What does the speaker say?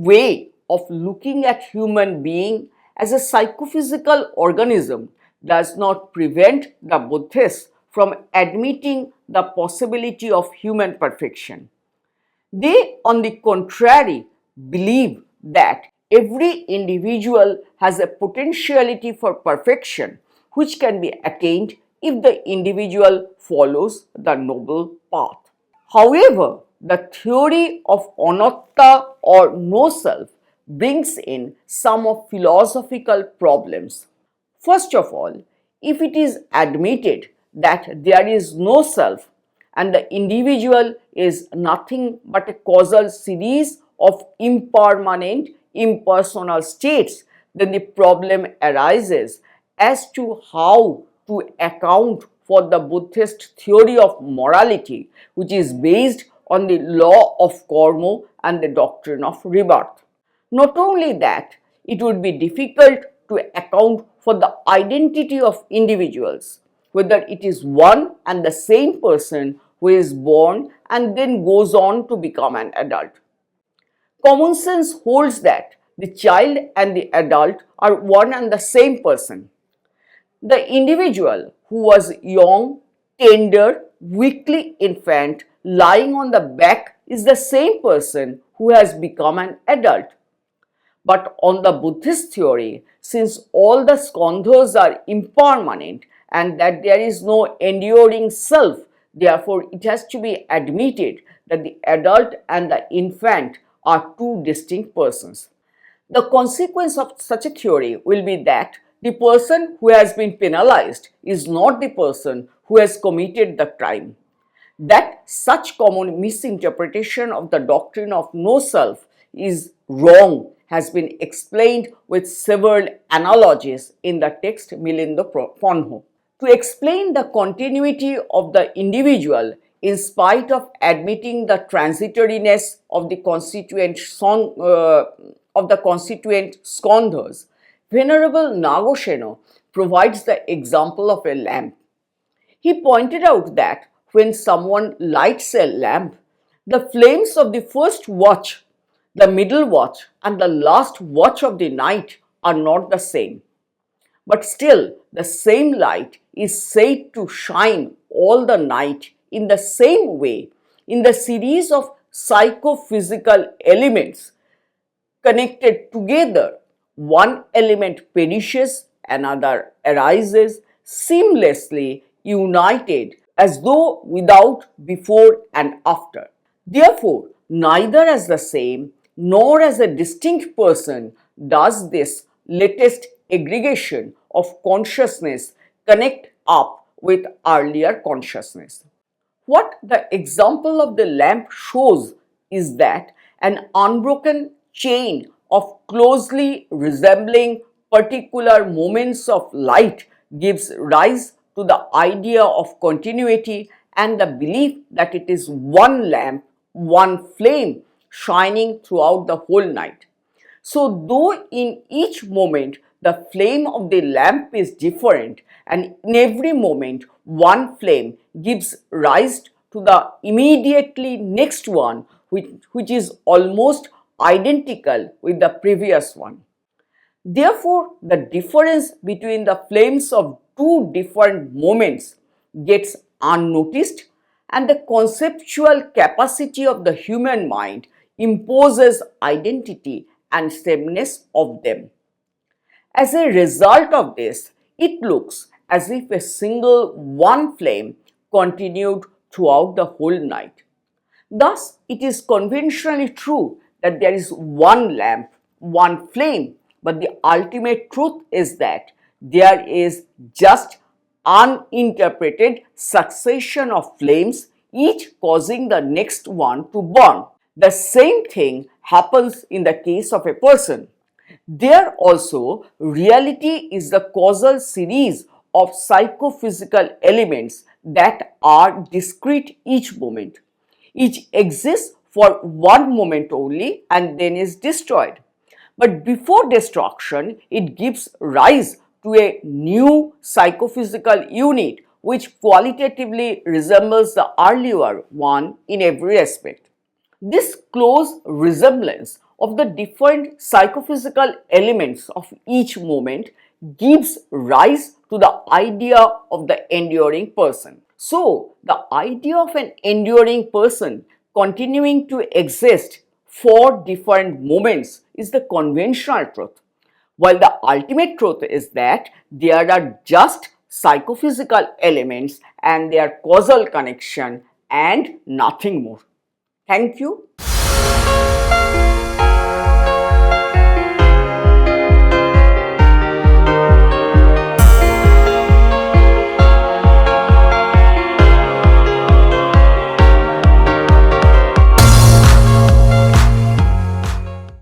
way of looking at human being as a psychophysical organism does not prevent the Buddhists from admitting the possibility of human perfection. They, on the contrary, believe that every individual has a potentiality for perfection which can be attained if the individual follows the noble path. However, the theory of Anattā or no self brings in some of philosophical problems. First of all, if it is admitted that there is no self and the individual is nothing but a causal series of impermanent, impersonal states, then the problem arises as to how to account for the Buddhist theory of morality, which is based on the law of karma and the doctrine of rebirth. Not only that, it would be difficult to account for the identity of individuals, whether it is one and the same person who is born and then goes on to become an adult. Common sense holds that the child and the adult are one and the same person. The individual who was young, tender, weakly infant lying on the back is the same person who has become an adult. But on the Buddhist theory, since all the skandhas are impermanent and that there is no enduring self, therefore it has to be admitted that the adult and the infant are two distinct persons. The consequence of such a theory will be that the person who has been penalized is not the person who has committed the crime. That such common misinterpretation of the doctrine of no self is wrong has been explained with several analogies in the text Milindo Ponho. To explain the continuity of the individual in spite of admitting the transitoriness of the constituent skandhas, Venerable Nagosheno provides the example of a lamp. He pointed out that when someone lights a lamp, the flames of the first watch, the middle watch, and the last watch of the night are not the same. But still, the same light is said to shine all the night in the same way in the series of psychophysical elements connected together. One element perishes, another arises, seamlessly united as though without before and after. Therefore, neither as the same nor as a distinct person does this latest aggregation of consciousness connect up with earlier consciousness. What the example of the lamp shows is that an unbroken chain of closely resembling particular moments of light gives rise to the idea of continuity and the belief that it is one lamp, one flame shining throughout the whole night. So, though in each moment the flame of the lamp is different and in every moment one flame gives rise to the immediately next one which is almost identical with the previous one. Therefore, the difference between the flames of two different moments gets unnoticed and the conceptual capacity of the human mind imposes identity and sameness of them. As a result of this, it looks as if a single one flame continued throughout the whole night. Thus, it is conventionally true that there is one lamp, one flame, but the ultimate truth is that there is just uninterpreted succession of flames, each causing the next one to burn. The same thing happens in the case of a person. There also, reality is the causal series of psychophysical elements that are discrete each moment. Each exists for one moment only and then is destroyed. But before destruction, it gives rise to a new psychophysical unit which qualitatively resembles the earlier one in every aspect. This close resemblance of the different psychophysical elements of each moment gives rise to the idea of the enduring person. So, the idea of an enduring person continuing to exist for different moments is the conventional truth, while the ultimate truth is that there are just psychophysical elements and their causal connection and nothing more. Thank you.